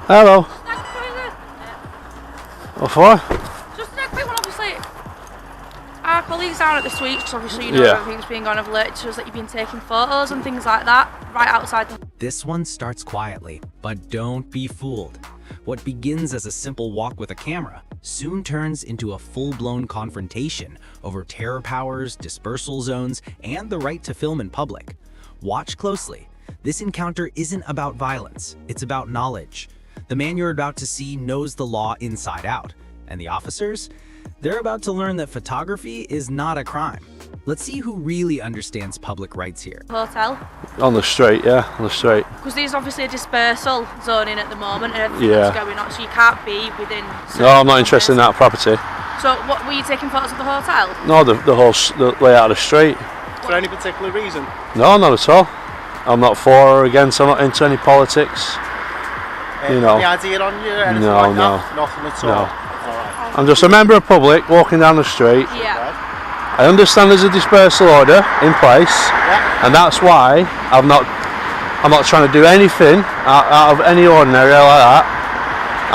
Hello. What for? Just a quick one, obviously. Our colleagues down at the suites, because obviously you know everything's been going, have alerted to us that you've been taking photos and things like that right outside the... This one starts quietly, but don't be fooled. What begins as a simple walk with a camera soon turns into a full-blown confrontation over terror powers, dispersal zones, and the right to film in public. Watch closely. This encounter isn't about violence, it's about knowledge. The man you're about to see knows the law inside out, and the officers? They're about to learn that photography is not a crime. Let's see who really understands public rights here. Hotel. On the street, yeah, on the street. Because there's obviously a dispersal zone in at the moment and everything that's going on, so you can't be within... No, I'm not interested in that property. So, what were you taking photos of the hotel? No, the layout of the street. For any particular reason? No, not at all. I'm not for or against, I'm not into any politics. You know. Any idea on you? Anything No, like no. that? Nothing at all? No. Alright. I'm just a member of public walking down the street. Yeah. I understand there's a dispersal order in place, and that's why I'm not trying to do anything out of any ordinary like that.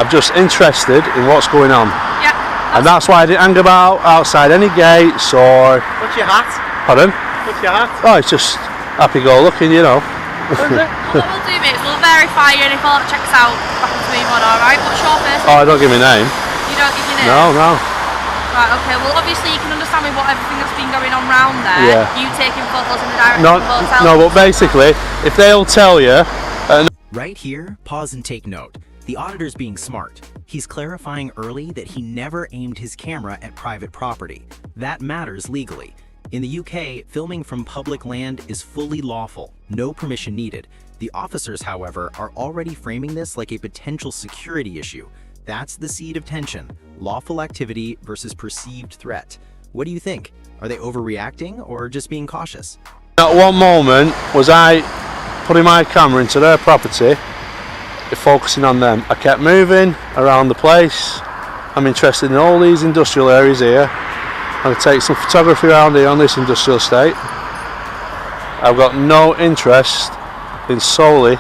I'm just interested in what's going on. Yeah. And that's why I didn't hang about outside any gates or... What's your hat? Pardon? What's your hat? Oh, it's just happy-go-lucky, you know. Well, what we'll do, mate, is we'll verify you and if all that checks out, back to me one, alright? What's your first name? Oh, don't give me a name. You don't give your name? No, no. Right, okay, well obviously you can understand with what everything that's been going on round there, you taking photos in the direction of the hotel. No, but basically, if they'll tell you... Right here, pause and take note. The auditor's being smart. He's clarifying early that he never aimed his camera at private property. That matters legally. In the UK, filming from public land is fully lawful, no permission needed. The officers, however, are already framing this like a potential security issue. That's the seed of tension, lawful activity versus perceived threat. What do you think? Are they overreacting or just being cautious? At one moment was I putting my camera into their property, focusing on them. I kept moving around the place. I'm interested in all these industrial areas here. I'm going to take some photography around here on this industrial estate. I've got no interest in solely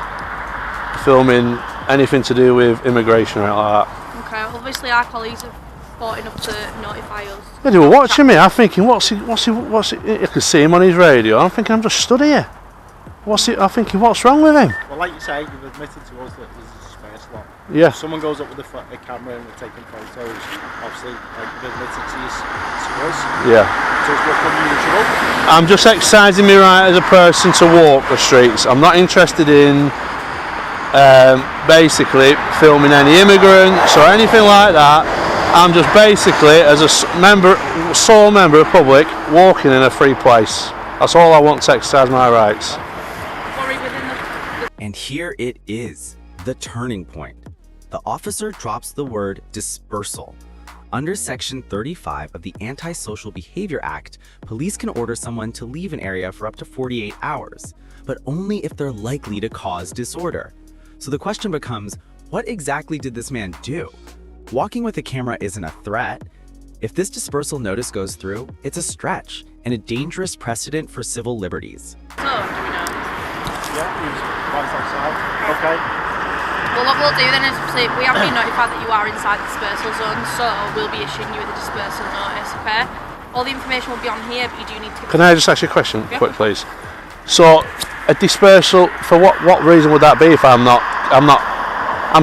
filming anything to do with immigration or like that. Okay, obviously our colleagues have thought enough to notify us. Yeah, they were watching me. I'm thinking, what's he? I could see him on his radio. I'm thinking, I'm just stood here. I'm thinking, what's wrong with him? Well, like you say, you've admitted to us that there's a dispersal lot. Yeah. If someone goes up with a camera and we're taking photos, obviously, like you've admitted to us. Yeah. So it's look unusual. I'm just exercising my right as a person to walk the streets. I'm not interested in basically filming any immigrants or anything like that. I'm just basically, as a sole member of public, walking in a free place. That's all I want to exercise my rights. And here it is, the turning point. The officer drops the word dispersal. Under Section 35 of the Antisocial Behavior Act, police can order someone to leave an area for up to 48 hours, but only if they're likely to cause disorder. So the question becomes, what exactly did this man do? Walking with a camera isn't a threat. If this dispersal notice goes through, it's a stretch and a dangerous precedent for civil liberties. So, do we know? Yeah, right outside. Okay. Well, what we'll do then is we have been notified that you are inside the dispersal zone, so we'll be issuing you with a dispersal notice, okay? All the information will be on here, but you do need to... Can I just ask you a question, quick, please? So, a dispersal, for what reason would that be if I'm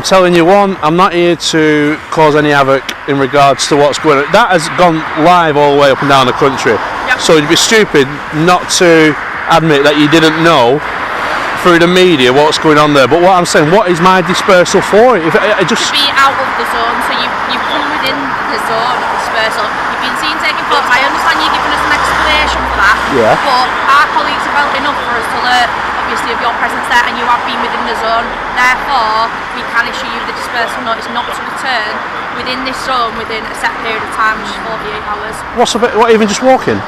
telling you, one, I'm not here to cause any havoc in regards to what's going on. That has gone live all the way up and down the country. Yep. So it'd be stupid not to admit that you didn't know through the media what's going on there. But what I'm saying, what is my dispersal for? If I just... To be out of the zone, so you've come within the zone of dispersal. You've been seen taking photos. I understand you're giving us an explanation for that. Yeah. But our colleagues have felt enough for us to learn, obviously, of your presence there, and you have been within the zone. Therefore, we can issue you the dispersal notice not to return within this zone within a set period of time, which is 48 hours. What, even just walking?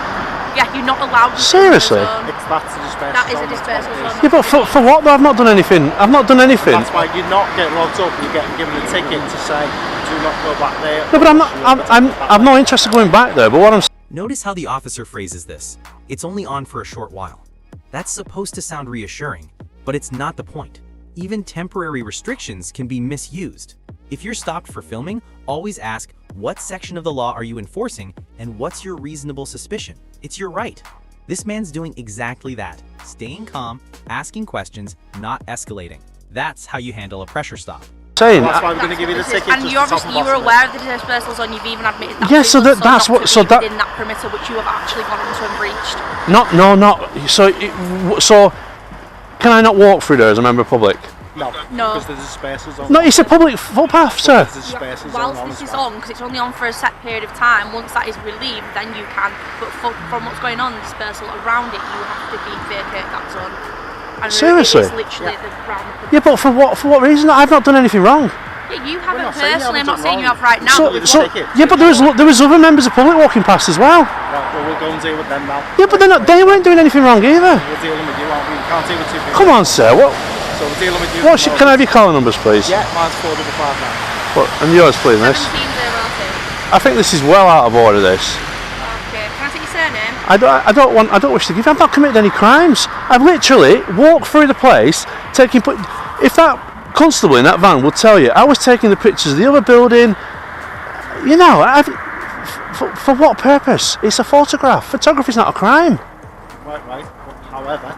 Yeah, you're not allowed to. Seriously? That's a dispersal. That is a dispersal zone. Yeah, but for what? I've not done anything. I've not done anything. That's why you're not getting locked up. You're getting given a ticket to say, do not go back there. No, but I'm not interested in going back there. But what I'm... Notice how the officer phrases this. It's only on for a short while. That's supposed to sound reassuring, but it's not the point. Even temporary restrictions can be misused. If you're stopped for filming, always ask, what section of the law are you enforcing and what's your reasonable suspicion? It's your right. This man's doing exactly that, staying calm, asking questions, not escalating. That's how you handle a pressure stop. Saying, That's why I'm going to give you the ticket. And you obviously you were aware of the dispersal zone. You've even admitted that. Yeah, so that's what. So that within that perimeter which you have actually gone into and breached. not. So can I not walk through there as a member of public? No. No. Because there's a dispersal zone. No, it's a public footpath, sir. There's a dispersal zone Whilst on this as is well. on, because it's only on for a set period of time, once that is relieved, then you can. But from what's going on, the dispersal around it, you have to vacate that zone. And Seriously? it is literally at the ground. Yeah, but for what reason? I've not done anything wrong. Yeah, you haven't not saying you personally. I'm haven't not saying done you have right now. So, but so ticket. yeah, but there was other members of public walking past as well. Right, well, we'll go and deal with them now. Yeah, but they weren't doing anything wrong either. We're dealing with you, aren't we? We can't deal with two people. Come on, sir. What? So we're dealing with you. Can I have your calling numbers, please? Yeah, mine's 455 What? And yours, please, miss. 1702. I think this is well out of order. This. Okay. Can I take your surname? I don't wish to give. I've not committed any crimes. I've literally walked through the place, taking. If that constable in that van would tell you, I was taking the pictures of the other building. You know, for what purpose? It's a photograph. Photography's not a crime. Right. However,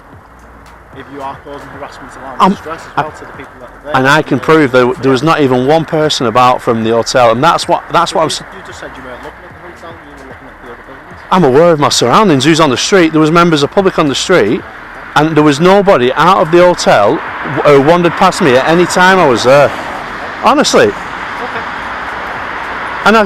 if you are causing harassment, alarm, and distress as well to the people that are there, And I can prove there was not even one person about from the hotel, and that's what I'm. You just said you weren't looking at the hotel, you were looking at the other buildings. I'm aware of my surroundings. Who's on the street? There was members of public on the street, and there was nobody out of the hotel who wandered past me at any time I was there. Honestly. Okay. And I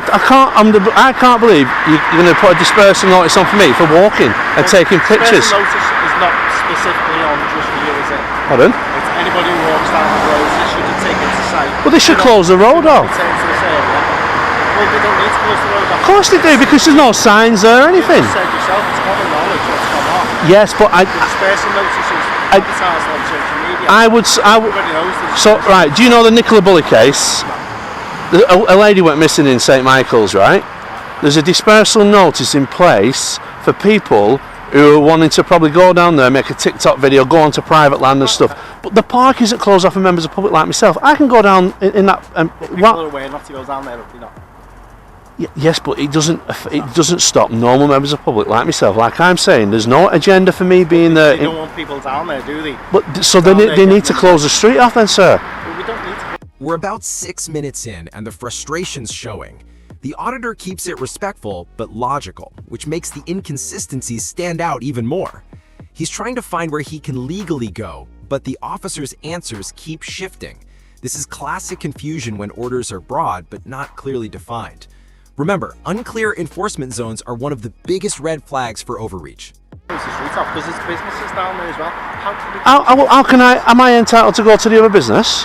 can't believe you're going to put a dispersal notice on for me for walking and taking pictures. Dispersal notice is not specifically on just for you, is it? Pardon? It's anybody who walks down the road, they should have taken to site. Well, they should close the road off. Pertain to this area. Well, they don't need to close the road off. Of course they do, because there's no signs there or anything. You said yourself, it's common knowledge what's gone on. Yes, but The dispersal notices advertised on social media. I would. Everybody knows this. So, right, do you know the Nicola Bully case? A lady went missing in St Michael's, right? There's a dispersal notice in place for people who are wanting to probably go down there, make a TikTok video, go onto private land and stuff. But the park isn't closed off for members of the public like myself. I can go down in that. People are aware not to go down there, you know. Yes, but it doesn't stop normal members of the public like myself. Like I'm saying, there's no agenda for me being there. They don't want people down there, do they? But so they need to close the street off then, sir. Well, we don't need to. We're about 6 minutes in and the frustration's showing. The auditor keeps it respectful but logical, which makes the inconsistencies stand out even more. He's trying to find where he can legally go, but the officer's answers keep shifting. This is classic confusion when orders are broad but not clearly defined. Remember, unclear enforcement zones are one of the biggest red flags for overreach. Close the street off because there's businesses down there as well. How can I? Am I entitled to go to the other business?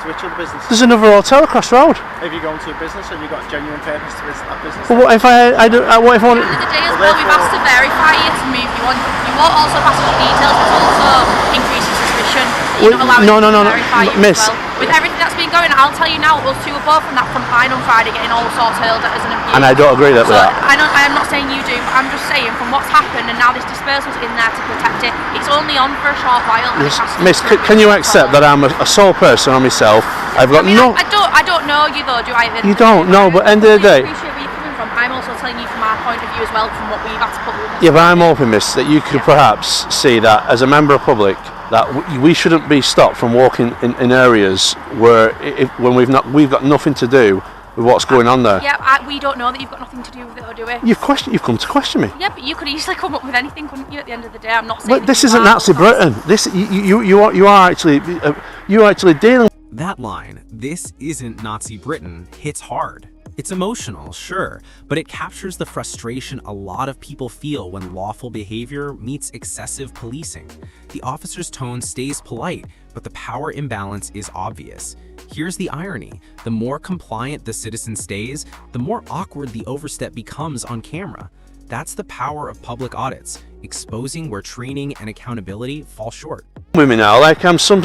To which other business? There's another hotel across the road. If you go into a business and you've got a genuine purpose to visit that business. But what if what if I want? At the end of the day as well, we've asked to verify you to move you on. You won't also pass us your details, but also increases suspicion. You're not allowing No, to verify you miss. as well. With everything that's been going on, I'll tell you now, us two were both from that front line on Friday getting all sorts hurled at us and abused. And I don't agree with that. I am not saying you do, but I'm just saying from what's happened and now this dispersal's in there to protect it, it's only on for a short while. And it has to Miss, be can you accept that I'm a sole person on myself? I've got I don't know you though, do I? You don't know, but end of the day. I appreciate where you're coming from. I'm also telling you from our point of view as well, from what we've had to put with. Yeah, but I'm hoping, miss, that you could perhaps see that as a member of public, that we shouldn't be stopped from walking in areas where when we've got nothing to do with what's going on there. Yeah, we don't know that you've got nothing to do with it, or do we? You've come to question me. Yeah, but you could easily come up with anything, couldn't you? At the end of the day, I'm not saying. But this isn't Nazi Britain. This you are actually dealing. That line, "This isn't Nazi Britain," hits hard. It's emotional, sure, but it captures the frustration a lot of people feel when lawful behavior meets excessive policing. The officer's tone stays polite, but the power imbalance is obvious. Here's the irony. The more compliant the citizen stays, the more awkward the overstep becomes on camera. That's the power of public audits, exposing where training and accountability fall short. With me now, like I'm some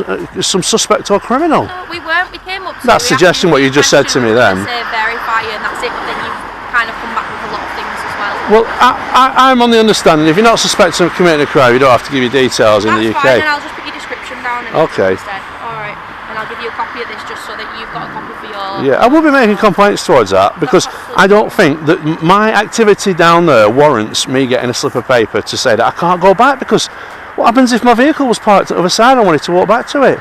suspect or criminal. No, we weren't. We came up. That's suggesting what you just said to me then. Say verify you, and that's it. But then you've kind of come back with a lot of things as well. Well, I'm on the understanding if you're not suspected of committing a crime, you don't have to give your details in the UK. That's fine, and I'll just put your description down. And Okay. instead. All right. I'll give you a copy of this just so that you've got a copy for your... Yeah, I will be making complaints towards that because I don't think that my activity down there warrants me getting a slip of paper to say that I can't go back, because what happens if my vehicle was parked at the other side and I wanted to walk back to it?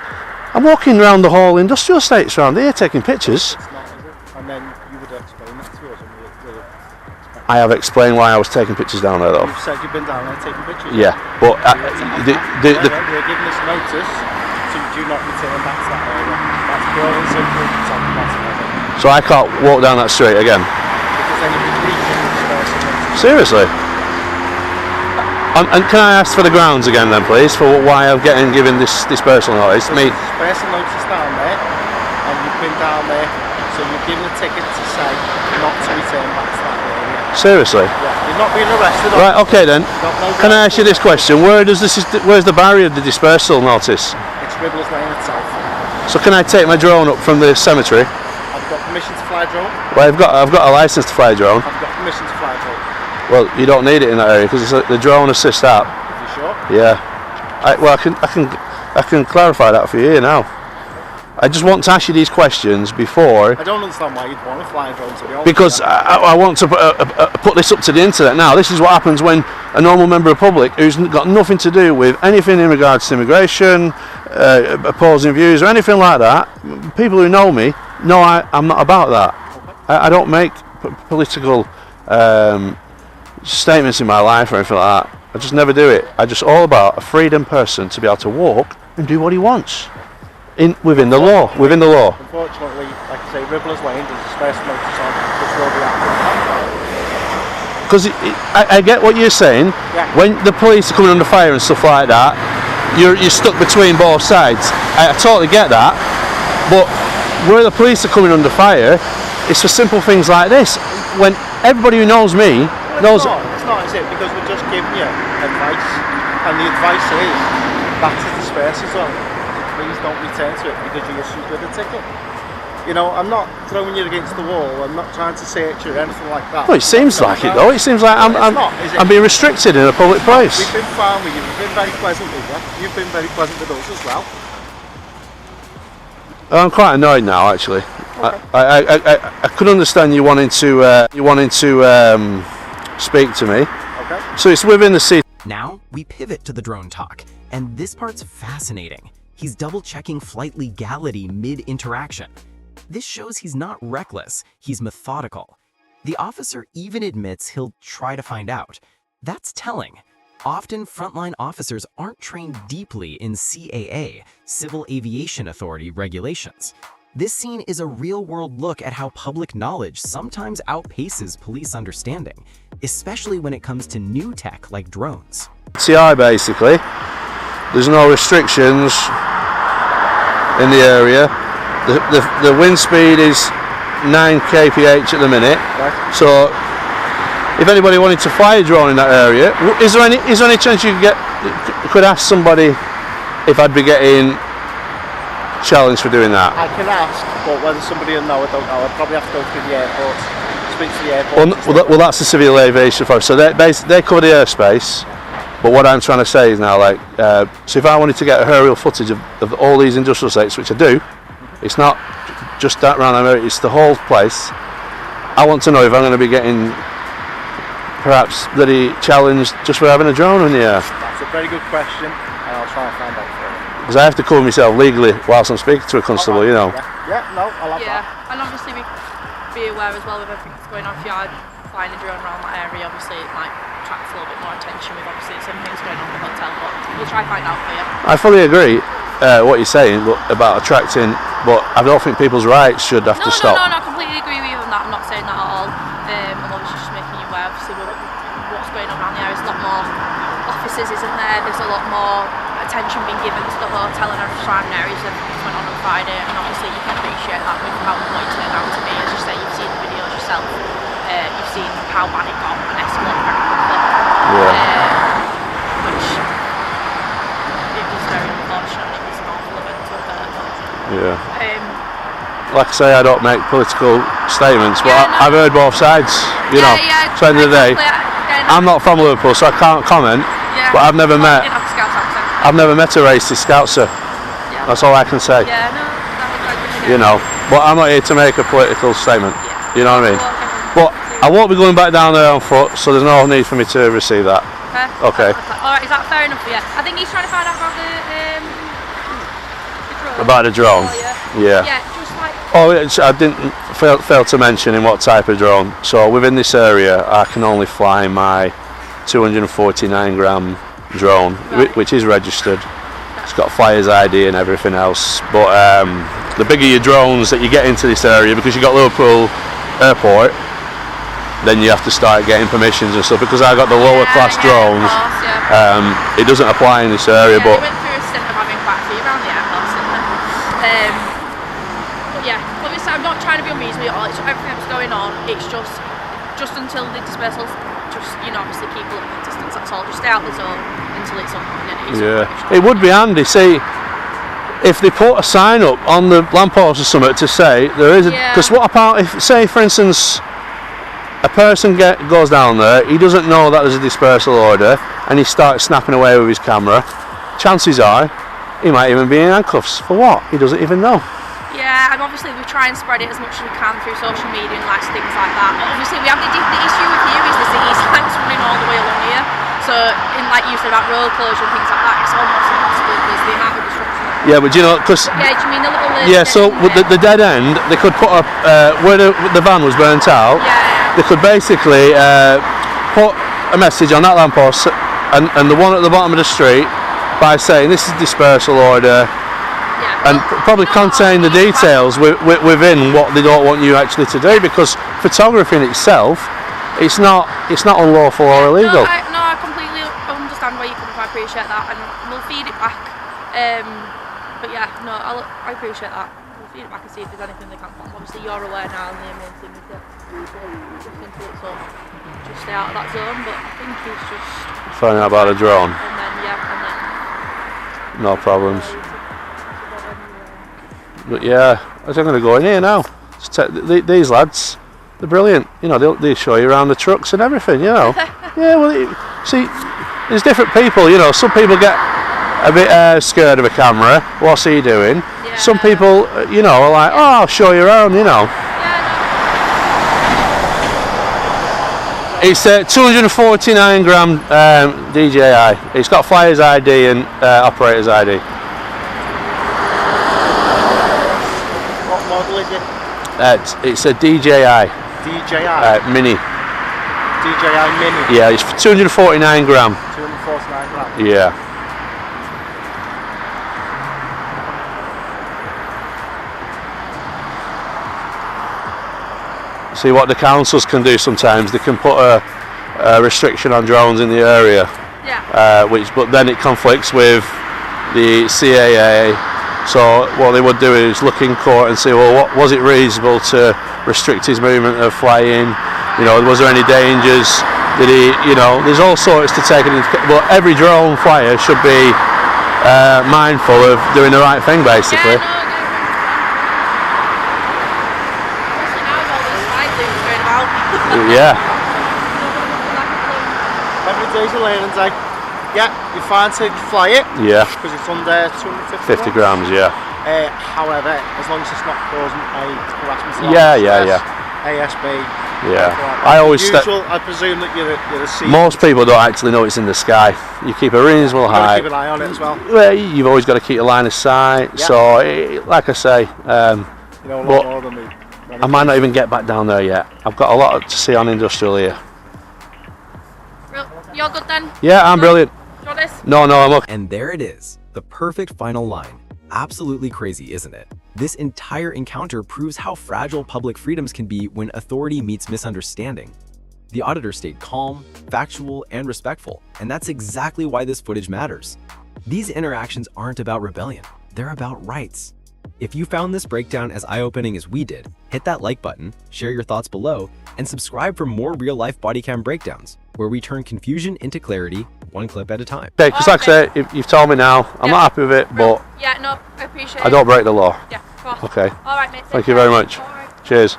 I'm walking around the whole industrial estates around here taking pictures. It's not, is it? And then you would explain that to us and we'll I have explained why I was taking pictures down there though. You've said you've been down there taking pictures? Yeah, but We're giving us notice to do not return back to that area. That's pure and simple. It's automatic. So I can't walk down that street again? Because then you'd be breaching the dispersal notice. Seriously? And can I ask for the grounds again then please, for why I'm given this dispersal notice? There's a dispersal notice down there, and you've been down there, so you've given a ticket to say not to return back to that area. Seriously? Yeah, you're not being arrested. Right, okay then. Can I ask you this question? Where's the barrier of the dispersal notice? It's Ribblers Lane itself. So can I take my drone up from the cemetery? I've got permission to fly a drone. Well, I've got a license to fly a drone. I've got permission to fly a drone. Well, you don't need it in that area because it's the drone assist app. You sure? Yeah. I can clarify that for you here now. I just want to ask you these questions before. I don't understand why you'd want to fly a drone to the office. Because I want to put this up to the internet now. This is what happens when a normal member of the public who's got nothing to do with anything in regards to immigration, opposing views or anything like that, people who know me know I'm not about that. Okay. I don't make political statements in my life or anything like that. I just never do it. I'm just all about a freedom person to be able to walk and do what he wants. Within the law. Unfortunately, like I say, Ribblers Lane, there's a dispersal notice on which will be active. Because I get what you're saying. Yeah. When the police are coming under fire and stuff like that, you're stuck between both sides. I totally get that. But where the police are coming under fire, it's for simple things like this. When everybody who knows me knows. It's not, is it? Because we're just giving you advice, and the advice is back to disperse as well. Please don't return to it because you're issued with a ticket. You know, I'm not throwing you against the wall. I'm not trying to search you or anything like that. Well, it seems like it though. It seems like I'm being restricted in a public place. We've been fine with you. We've been very pleasant with you. You've been very pleasant with us as well. I'm quite annoyed now, actually. Okay. I could understand you wanting to speak to me. Okay. So it's within the city. Now we pivot to the drone talk, and this part's fascinating. He's double-checking flight legality mid-interaction. This shows he's not reckless, he's methodical. The officer even admits he'll try to find out. That's telling. Often, frontline officers aren't trained deeply in CAA, Civil Aviation Authority regulations. This scene is a real-world look at how public knowledge sometimes outpaces police understanding, especially when it comes to new tech like drones. TI basically. There's no restrictions in the area. The wind speed is 9 kph at the minute. Right. So if anybody wanted to fly a drone in that area, is there any chance you could ask somebody if I'd be getting challenged for doing that? I can ask, but whether somebody will know, I don't know. I'd probably have to go through the airport, speak to the airport. Well, that's the Civil Aviation Authority. So they cover the airspace. But what I'm trying to say is now, like, so if I wanted to get aerial footage of all these industrial sites, which I do, it's not just that round the area, it's the whole place. I want to know if I'm going to be getting perhaps bloody challenged just for having a drone in the air. That's a very good question, and I'll try and find out for you. Because I have to cover myself legally whilst I'm speaking to a constable, you know. Yeah, no, I'll have that. Yeah, and obviously be aware as well with everything that's going on. If you are flying a drone around that area, obviously it might attract a little bit more attention with obviously some things going on in the hotel, but we'll try and find out for you. I fully agree what you're saying about attracting, but I don't think people's rights should have to stop. No, I completely agree with you on that. I'm not saying that at all. I'm obviously just making you aware, obviously, what's going on around the area. There's a lot more officers, isn't there? There's a lot more attention being given to the hotel and surrounding areas that went on Friday, and obviously you can appreciate that with how what you turned out to be. As you say, you've seen the videos yourself. You've seen how bad it got and escalated very quickly. Which it was very unfortunate. It was an awful event to occur. Yeah. Like I say, I don't make political statements, but I've heard both sides. You know, at the end of the day, I'm not from Liverpool, so I can't comment. But I've never met a racist Scoutser. That's all I can say. Yeah, no, you know. But I'm not here to make a political statement. Yeah. You know what I mean? But I won't be going back down there on foot, so there's no need for me to receive that. Okay. Alright, is that fair enough for you? I think he's trying to find out about the drone. About the drone? Oh, yeah. Yeah, just like... Oh, I didn't fail to mention in what type of drone. So within this area, I can only fly my 249 gram drone, which is registered. It's got flyer's ID and everything else. But the bigger your drones that you get into this area, because you've got Liverpool Airport, then you have to start getting permissions and stuff. Because I got the lower class drones, Of course, it doesn't apply in this area. But But we went through a stint of having quite a few around the airport, but yeah, obviously I'm not trying to be unreasonable at all. It's everything that's going on. It's just until the dispersals, just obviously keep a little bit of distance. That's all. Just stay out the zone until it's up. And then it is yeah, it would be handy. See, if they put a sign up on the lamppost or something to say there is a, because what about if, say for instance, a person goes down there, he doesn't know that there's a dispersal order, and he starts snapping away with his camera. Chances are, he might even be in handcuffs. For what? He doesn't even know. Yeah, and obviously we try and spread it as much as we can through social media and things like that. But obviously we have the issue with here is the city's lights running all the way along here. So in like you said about road closure and things like that, it's almost impossible because the amount of disruption. Yeah, but you know, because yeah, do you mean the little yeah, so with the dead end, they could put up where the van was burnt out. Yeah. They could basically put a message on that lamppost and the one at the bottom of the street by saying this is dispersal order. And probably contain the details within what they don't want you actually to do, because photography in itself, it's not unlawful or illegal. No, I completely understand where you're coming from. I appreciate that, and we'll feed it back. But yeah, no, I appreciate that. We'll feed it back and see if there's anything they can find. Obviously, you're aware now, and the main thing is that just until it's up, just stay out of that zone. But I think it's just finding out about a drone. And then no problems. But yeah, I'm going to go in here now. These lads, they're brilliant. You know, they'll show you around the trucks and everything. You know. Yeah, well, see, there's different people. You know, some people get a bit scared of a camera. What's he doing? Yeah. Some people, you know, are like, oh, I'll show you around. You know. It's 249 gram DJI. It's got flyer's ID and operator's ID. It's a DJI. DJI? Mini. DJI Mini? Yeah, it's 249 gram. 249 gram? Yeah. See what the councils can do sometimes, they can put a restriction on drones in the area. Yeah. But then it conflicts with the CAA. So what they would do is look in court and say, well, what was it reasonable to restrict his movement of flying? You know, was there any dangers? Did he, you know, there's all sorts to take into account. But every drone flyer should be mindful of doing the right thing, basically. Yeah. Every day's a learning day. Yeah, you're fine to fly it. Yeah. Because it's under 250 grams, yeah. However, as long as it's not causing a harassment. Yeah. ASB. Yeah. I always I presume that you're a sea. Most people don't actually know it's in the sky. You keep a reasonable height. Keep an eye on it as well. Well, you've always got to keep a line of sight. Yeah. So, like I say, you know a lot more than me. I might not even get back down there yet. I've got a lot to see on industrial here. You're good then? Yeah, I'm brilliant. Do you want this? No, I'm okay. And there it is, the perfect final line. Absolutely crazy, isn't it? This entire encounter proves how fragile public freedoms can be when authority meets misunderstanding. The auditor stayed calm, factual, and respectful, and that's exactly why this footage matters. These interactions aren't about rebellion, they're about rights. If you found this breakdown as eye-opening as we did, hit that like button, share your thoughts below, and subscribe for more real-life body cam breakdowns, where we turn confusion into clarity, one clip at a time. Okay, because like I say, you've told me now, I'm not happy with it, but yeah, no, I appreciate it. I don't break the law. Yeah, of course. Okay. All right, mate. Thank you very much. All right. Cheers.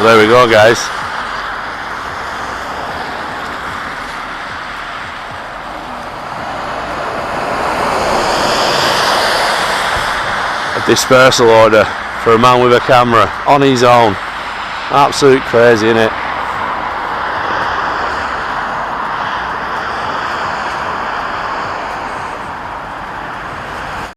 So there we go, guys. A dispersal order for a man with a camera on his own. Absolute crazy, innit?